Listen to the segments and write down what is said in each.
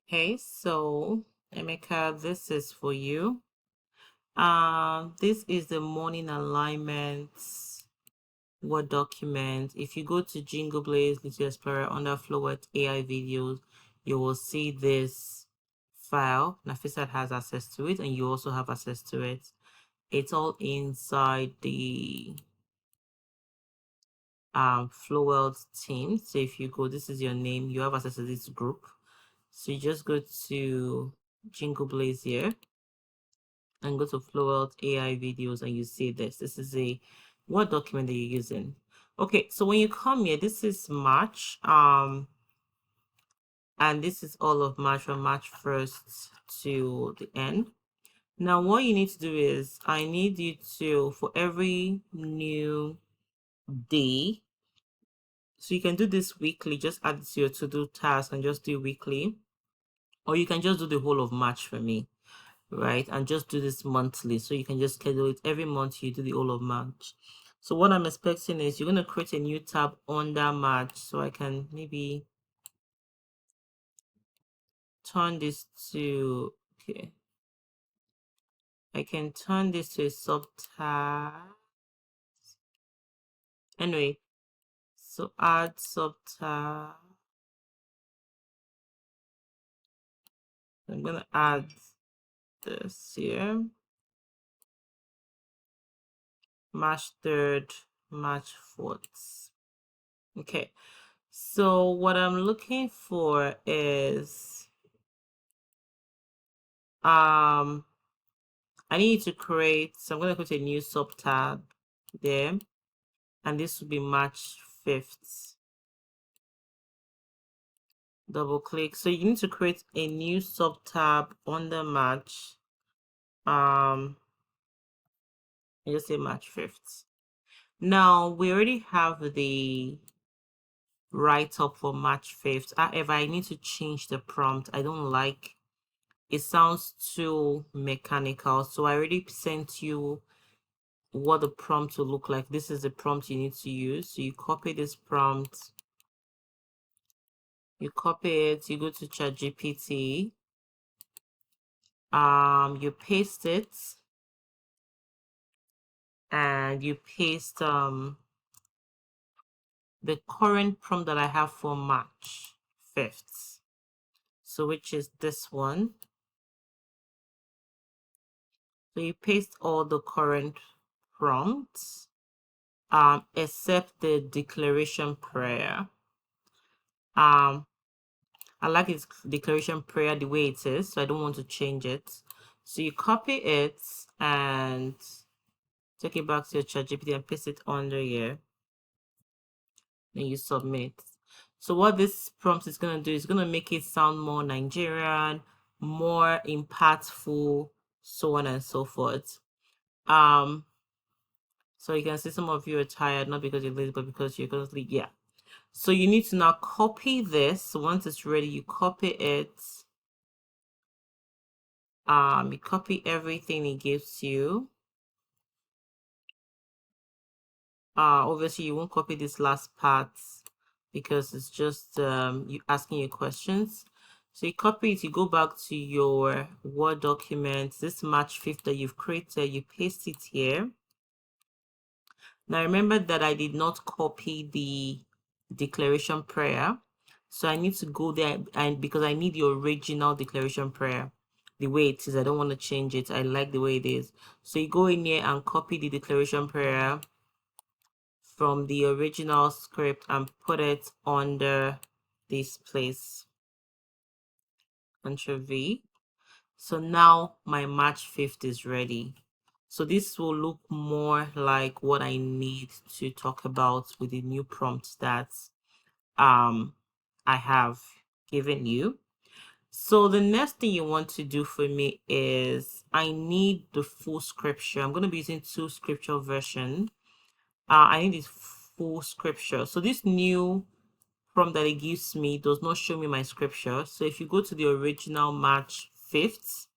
Okay, so Emeka, this is for you. This is the morning alignments Word document. If you go to Jingle Blaze Little Explorer under Flowet AI videos, you will see this file. Nafisat has access to it, and you also have access to it. It's all inside the Flowelt team. So if you go, this is your name, you have access to this group. So you just go to Jingle Blaze here and go to Flowelt AI videos, and you see this. This is a Word document that you're using. Okay, so when you come here, this is March. And this is all of March from March 1st to the end. Now, what you need to do is I need you to, for every new day, so you can do this weekly, just add it to your to-do task and just do weekly. Or you can just do the whole of March for me, right? And just do this monthly. So you can just schedule it every month, you do the whole of March. So what I'm expecting is you're going to create a new tab under March. So I can maybe turn this to, okay. I can turn this to a sub tab. Anyway, so add sub tab. I'm going to add this here. March 3rd, March 4th. Okay. So what I'm looking for is I need to create, so I'm going to create a new sub tab there, and this will be March 5th. Double click. So you need to create a new sub tab under March. I just say March 5th. Now we already have the write up for March 5th. However, I need to change the prompt. I don't like it, sounds too mechanical. So I already sent you what the prompt will look like. This is the prompt you need to use. So you copy this prompt, you copy it, you go to ChatGPT, you paste it, and you paste the current prompt that I have for March 5th. So which is this one. So you paste all the current prompts, except the declaration prayer. I like its declaration prayer the way it is, so I don't want to change it. So you copy it and take it back to your ChatGPT and paste it under here. Then you submit. So what this prompt is going to do is going to make it sound more Nigerian, more impactful, so on and so forth. So you can see some of you are tired, not because you're lazy, but because you're going to sleep. Yeah. So you need to now copy this. Once it's ready, you copy it. You copy everything it gives you. Obviously you won't copy this last part because it's just you asking you questions. So you copy it, you go back to your Word document, this March 5th that you've created, you paste it here. Now remember that I did not copy the declaration prayer. So I need to go there, and because I need the original declaration prayer the way it is. I don't want to change it. I like the way it is. So you go in here and copy the declaration prayer from the original script and put it under this place. Ctrl V. So now my March 5th is ready. So this will look more like what I need to talk about with the new prompts that I have given you. So the next thing you want to do for me is I need the full scripture. I'm going to be using 2 scripture version. I need this full scripture. So this new prompt that it gives me does not show me my scripture. So if you go to the original March 5th,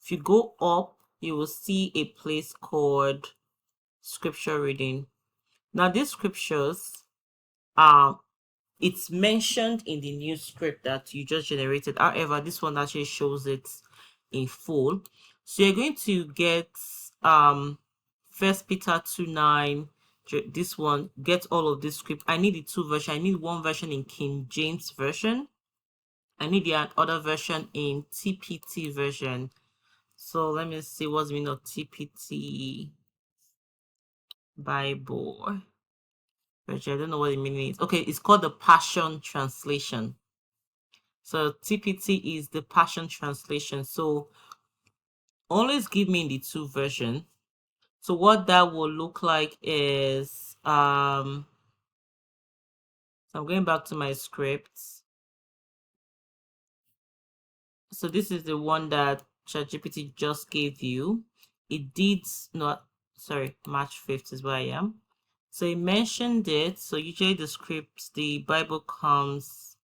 if you go up, you will see a place called scripture reading. Now these scriptures, it's mentioned in the new script that you just generated. However, this one actually shows it in full. So you're going to get First Peter 2:9. This one, get all of this script. I need the two version. I need one version in King James version. I need the other version in TPT version. So let me see what's the meaning of TPT Bible version. I don't know what the meaning is. Okay, it's called the Passion Translation. So TPT is the Passion Translation. So always give me the two version. So what that will look like is so I'm going back to my scripts. So this is the one that ChatGPT just gave you. It did not, sorry, March 5th is where I am. So it mentioned it. So usually the scripts, the Bible comes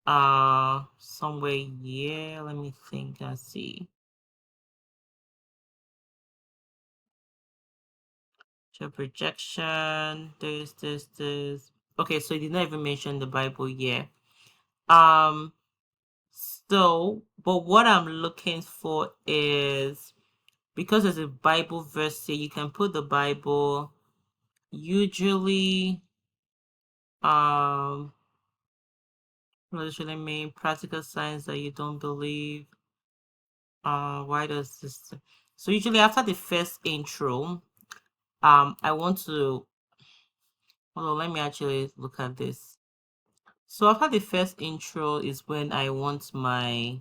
somewhere here. Let me think and see. So projection, this. Okay, so it did not even mention the Bible here. So, but what I'm looking for is, because there's a Bible verse here, you can put the Bible. Usually, what does it mean? Practical signs that you don't believe. Why does this? So usually after the first intro, I want to, hold on, let me actually look at this. So after the first intro is when I want my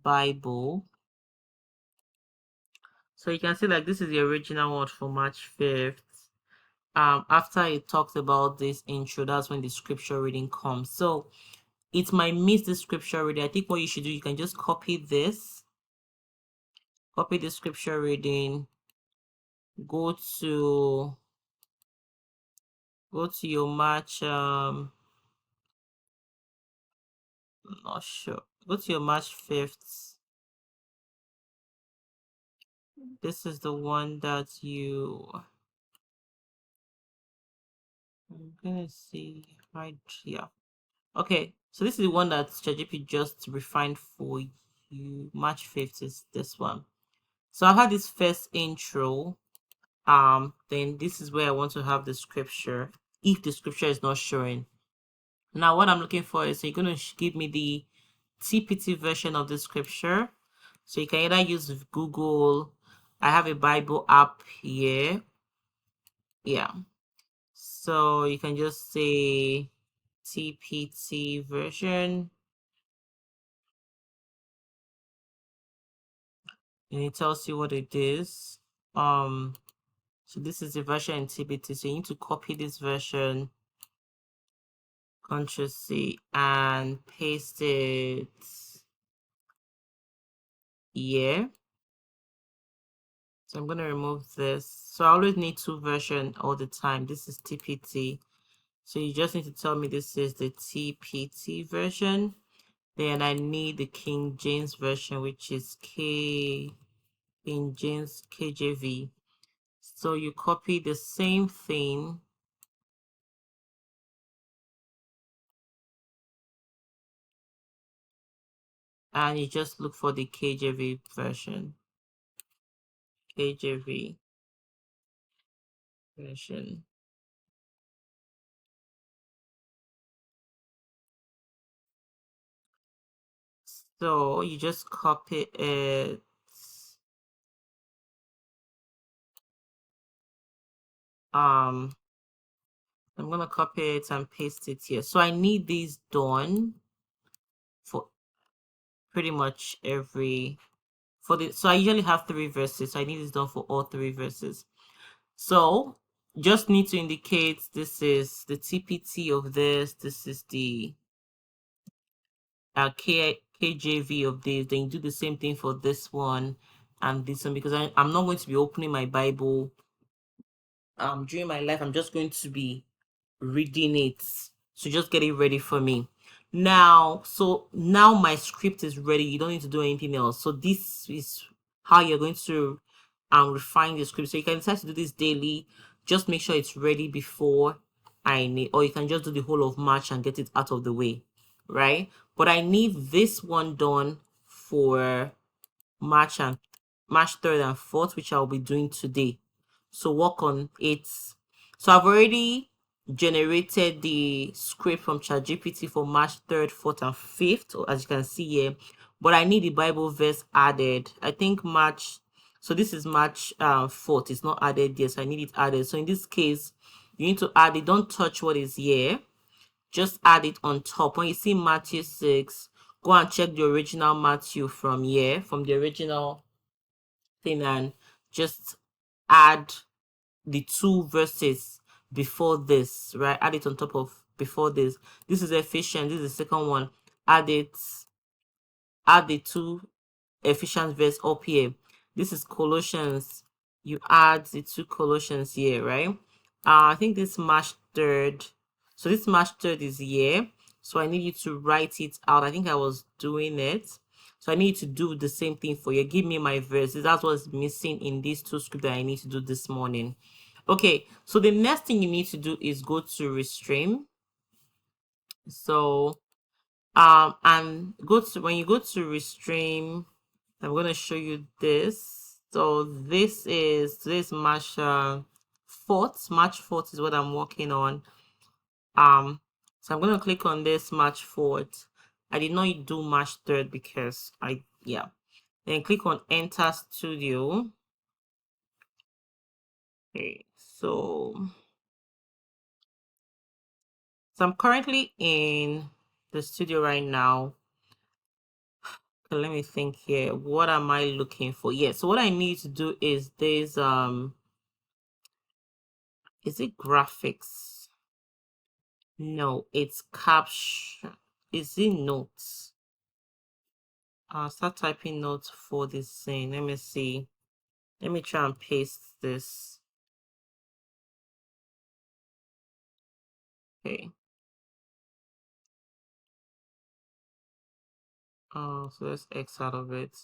Bible. So you can see like this is the original one for March 5th. After it talks about this intro, that's when the scripture reading comes. So it might miss the scripture reading. I think what you should do, you can just copy this, copy the scripture reading, go to your March, I'm not sure. Go to your March 5th. This is the one that I'm gonna see right here. Okay, so this is the one that ChatGPT just refined for you. March 5th is this one. So I've had this first intro. Then this is where I want to have the scripture. If the scripture is not showing. Now what I'm looking for is, so you're going to give me the TPT version of the scripture. So you can either use Google. I have a Bible app here. Yeah. So you can just say TPT version. And it tells you what it is. So this is the version in TPT. So you need to copy this version, Ctrl+C, and paste it here. So I'm going to remove this. So I always need two versions all the time. This is TPT. So you just need to tell me this is the TPT version. Then I need the King James version, which is King James KJV. So you copy the same thing. And you just look for the KJV version. KJV version. So you just copy it. I'm gonna copy it and paste it here. So I need these done for pretty much every so I usually have 3 verses. So I need this done for all 3 verses. So just need to indicate this is the TPT of this. This is the KJV of this. Then you do the same thing for this one and this one, because I'm not going to be opening my Bible during my life. I'm just going to be reading it. So just get it ready for me. Now, so now my script is ready. You don't need to do anything else. So this is how you're going to refine the script. So you can decide to do this daily. just make sure it's ready before I need, or you can just do the whole of March and get it out of the way, right? But I need this one done for March 3rd and 4th, which I'll be doing today. So work on it. So I've already generated the script from ChatGPT for March 3rd, 4th, and 5th, as you can see here. But I need the Bible verse added. I think March, so this is March 4th. It's not added yet, so I need it added. So in this case, you need to add it. Don't touch what is here. Just add it on top. When you see Matthew 6, go and check the original Matthew from here, from the original thing, and just add the 2 verses before this, right? Add it on top of before this. This is Ephesians. This is the second one. Add it. Add the 2 Ephesians verse up here. This is Colossians. You add the 2 Colossians here, right? I think this March 3rd. So this March 3rd is here. So I need you to write it out. I think I was doing it. So I need to do the same thing for you. Give me my verses. That's what's missing in these 2 scripts that I need to do this morning. Okay, so the next thing you need to do is go to Restream. So and go to, when you go to Restream, I'm going to show you this. So this is today's March 4th. March 4th is what I'm working on. So I'm going to click on this March 4th. I did not do March 3rd because then click on Enter Studio. Okay, so I'm currently in the studio right now. Okay, let me think here. What am I looking for? Yeah, so what I need to do is this is it graphics? No, it's caption. Is it notes? I'll start typing notes for this thing. Let me see. Let me try and paste this. Okay. So let's X out of it.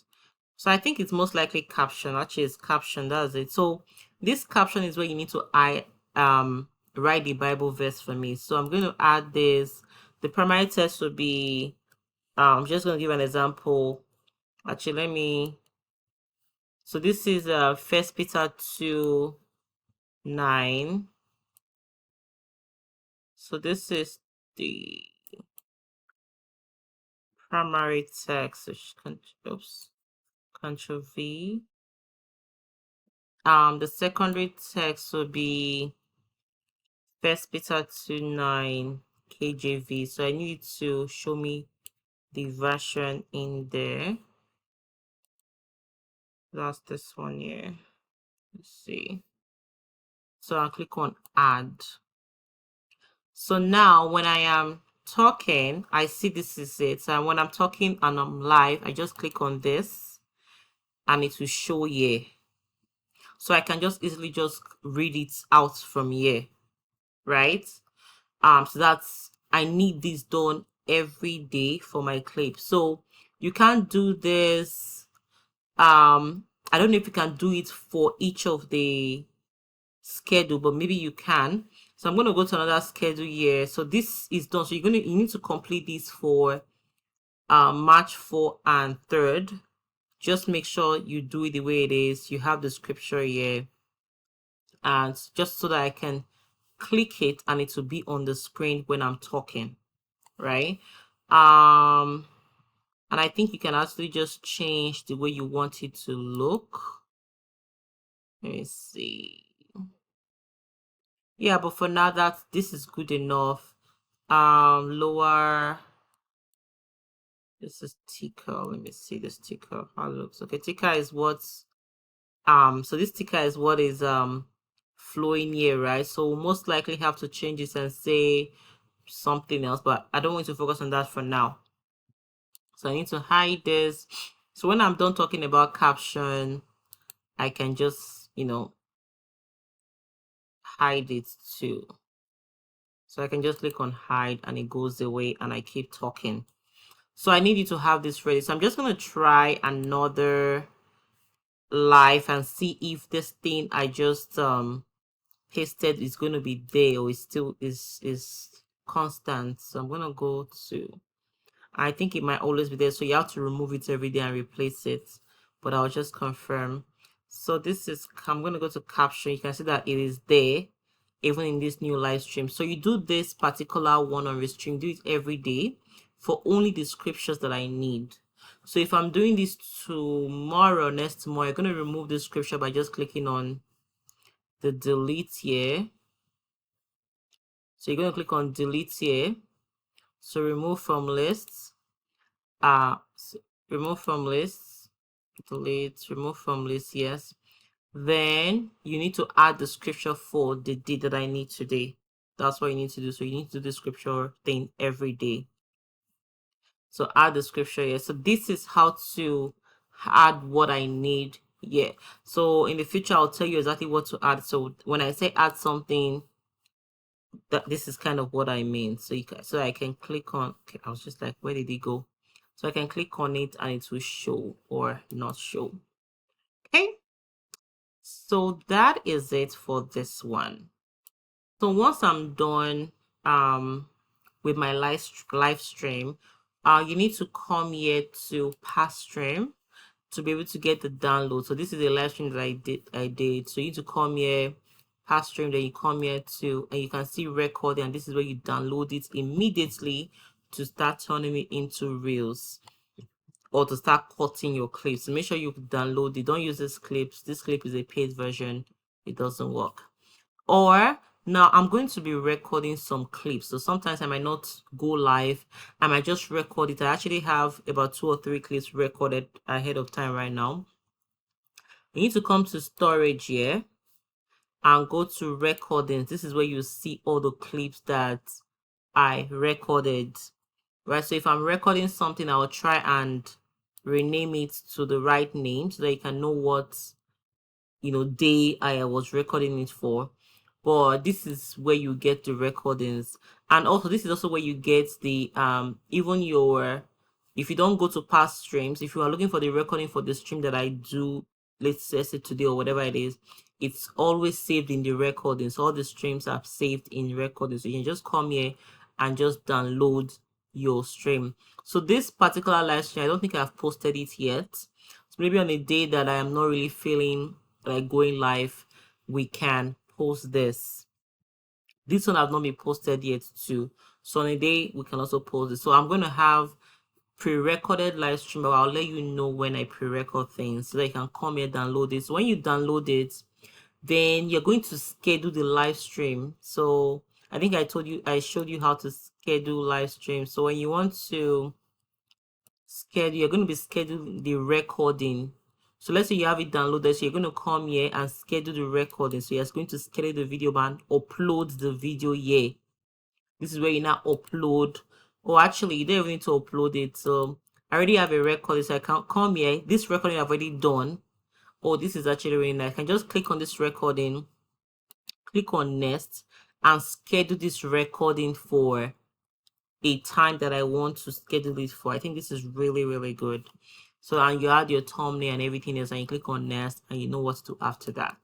So I think it's most likely caption. Actually, it's caption. That's it. So this caption is where you need to write the Bible verse for me. So I'm going to add this. The primary text will be I'm just going to give an example. Actually, let me. So this is 1 Peter 2:9. So this is the primary text, which Control V. The secondary text will be 1 Peter 2:9 KJV. So I need to show me the version in there. That's this one here. Let's see. So I'll click on add. So now when I am talking, I see this is it. So when I'm talking and I'm live, I just click on this and it will show here. So I can just easily just read it out from here, right? So that's, I need this done every day for my clip. So you can't do this. I don't know if you can do it for each of the schedule, but maybe you can. So I'm going to go to another schedule here. So this is done. So you need to complete this for March 4th and 3rd. Just make sure you do it the way it is. You have the scripture here, and just so that I can click it and it will be on the screen when I'm talking, right? And I think you can actually just change the way you want it to look. Let me see. Yeah, but for now this is good enough. Lower, this is ticker. Let me see this ticker, how it looks. Okay, ticker is what's so this ticker is what is flowing here, right? So we'll most likely have to change this and say something else, but I don't want to focus on that for now. So I need to hide this. So when I'm done talking about caption, I can just, hide it too. So I can just click on hide and it goes away and I keep talking. So I need you to have this ready. So I'm just going to try another live and see if this thing I just pasted is going to be there, or it still is constant. So I'm going to go to, I think it might always be there, so you have to remove it every day and replace it, but I'll just confirm. So this is, I'm going to go to caption. You can see that it is there even in this new live stream. So you do this particular one on Restream, do it every day for only the scriptures that I need. So if I'm doing this tomorrow, next tomorrow, you're going to remove the scripture by just clicking on the delete here. So you're going to click on delete here. So remove from lists. So remove from lists. Delete. Remove from list. Yes. Then you need to add the scripture for the day that I need today. That's what you need to do. So you need to do the scripture thing every day. So add the scripture here. So this is how to add what I need here. So in the future, I'll tell you exactly what to add. So when I say add something, that this is kind of what I mean. So so I can click on, okay, I was just like, where did it go? So I can click on it and it will show or not show. Okay. So that is it for this one. So once I'm done with my live stream, you need to come here to past stream to be able to get the download. So this is a live stream that I did. So you need to come here, past stream, then you come here to, and you can see recording, and this is where you download it immediately to start turning it into reels or to start cutting your clips. So make sure you download it. Don't use this clips. This clip is a paid version. It doesn't work. Or now I'm going to be recording some clips. So sometimes I might not go live. I might just record it. I actually have about 2 or 3 clips recorded ahead of time right now. You need to come to storage here and go to recordings. This is where you see all the clips that I recorded. Right, so if I'm recording something, I'll try and rename it to the right name so that you can know what, you know, day I was recording it for. But this is where you get the recordings, and also this is also where you get the even your, if you don't go to past streams, if you are looking for the recording for the stream that I do, let's say today or whatever it is, it's always saved in the recordings. All the streams are saved in recordings, so you can just come here and just download your stream. So this particular live stream, I don't think I've posted it yet. So maybe on a day that I am not really feeling like going live, we can post this. This one has not been posted yet too. So on a day we can also post it. So I'm going to have pre-recorded live stream, but I'll let you know when I pre-record things so that you can come here, download it. So when you download it, then you're going to schedule the live stream. So I think I showed you how to schedule live stream. So when you want to schedule, you're going to be scheduling the recording. So let's say you have it downloaded, so you're going to come here and schedule the recording. So you're going to schedule the video and upload the video here. This is where you now upload. Oh, actually, you don't even need to upload it. So I already have a recording, so I can come here. This recording I've already done. Oh, this is actually really nice. I can just click on this recording, click on next, and schedule this recording for a time that I want to schedule it for. I think this is really, really good. So, and you add your thumbnail and everything else, and you click on next, and you know what to do after that.